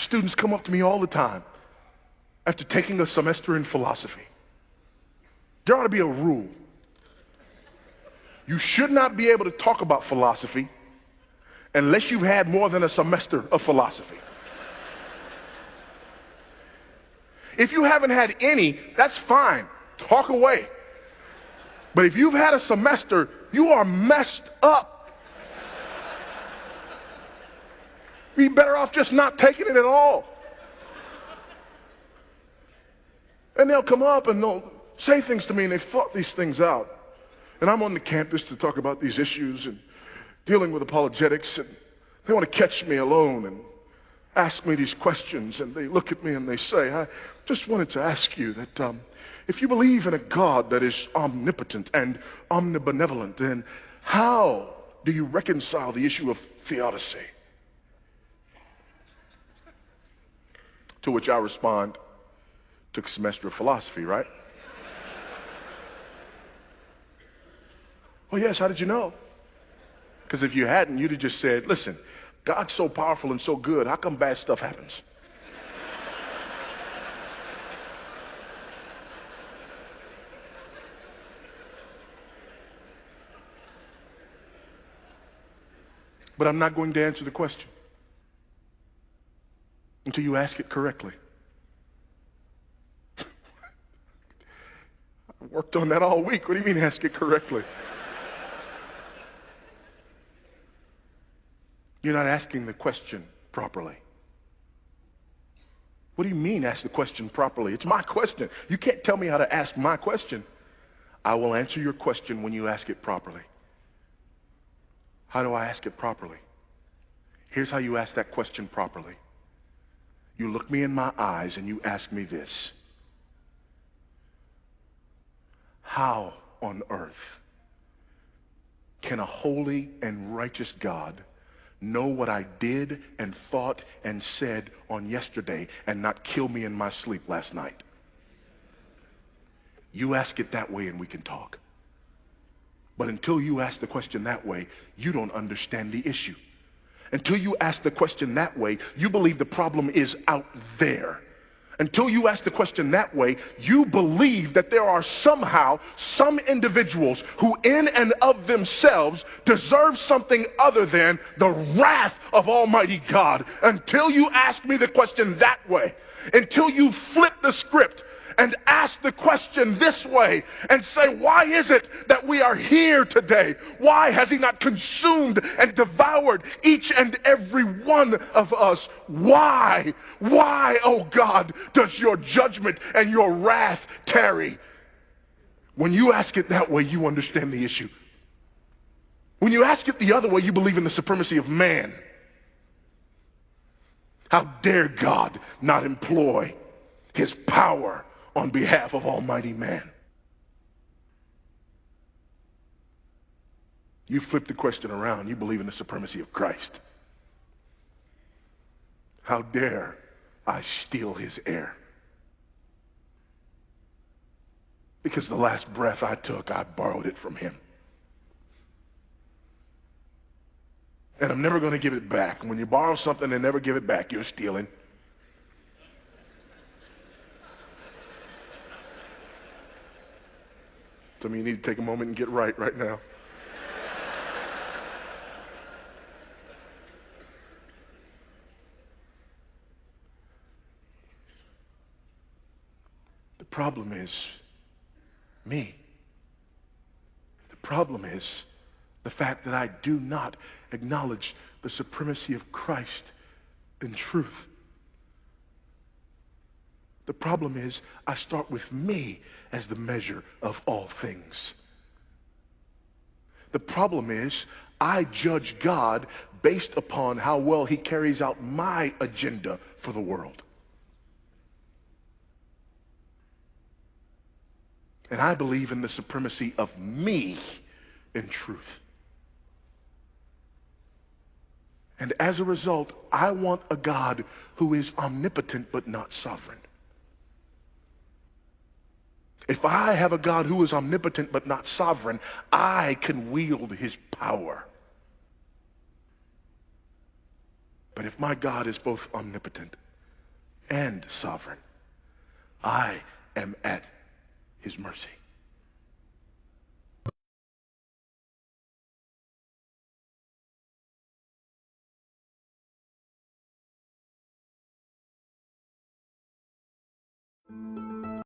Students come up to me all the time after taking a semester in philosophy. There ought to be a rule. You should not be able to talk about philosophy unless you've had more than a semester of philosophy. If you haven't had any, that's fine. Talk away. But if you've had a semester, you are messed up. You'd be better off just not taking it at all. And they'll come up and they'll say things to me, and they've thought these things out. And I'm on the campus to talk about these issues and dealing with apologetics, and they want to catch me alone and ask me these questions, and they look at me and they say, I just wanted to ask you that if you believe in a God that is omnipotent and omnibenevolent, then how do you reconcile the issue of theodicy? To which I respond, took a semester of philosophy, right? Well, yes, how did you know? Because if you hadn't, you'd have just said, listen, God's so powerful and so good, how come bad stuff happens? But I'm not going to answer the question until you ask it correctly. I worked on that all week. What do you mean ask it correctly? You're not asking the question properly. What do you mean ask the question properly? It's my question. You can't tell me how to ask my question. I will answer your question when you ask it properly. How do I ask it properly? Here's how you ask that question properly. You look me in my eyes and you ask me this. How on earth can a holy and righteous God know what I did and thought and said on yesterday and not kill me in my sleep last night? You ask it that way and we can talk. But until you ask the question that way, you don't understand the issue. Until you ask the question that way, you believe the problem is out there. Until you ask the question that way, you believe that there are somehow some individuals who in and of themselves deserve something other than the wrath of Almighty God. Until you ask me the question that way, until you flip the script and ask the question this way and say, why is it that we are here today? Why has he not consumed and devoured each and every one of us? Why, oh God, does your judgment and your wrath tarry? When you ask it that way, you understand the issue. When you ask it the other way, you believe in the supremacy of man. How dare God not employ his power on behalf of almighty man? You flip the question around, you believe in the supremacy of Christ. How dare I steal his air? Because the last breath I took, I borrowed it from him. And I'm never going to give it back. When you borrow something and never give it back, you're stealing. Some of you need to take a moment and get right now. The problem is me. The problem is the fact that I do not acknowledge the supremacy of Christ in truth. The problem is I start with me as the measure of all things. The problem is I judge God based upon how well he carries out my agenda for the world. And I believe in the supremacy of me in truth. And as a result, I want a God who is omnipotent but not sovereign. If I have a God who is omnipotent but not sovereign, I can wield his power. But if my God is both omnipotent and sovereign. I am at his mercy.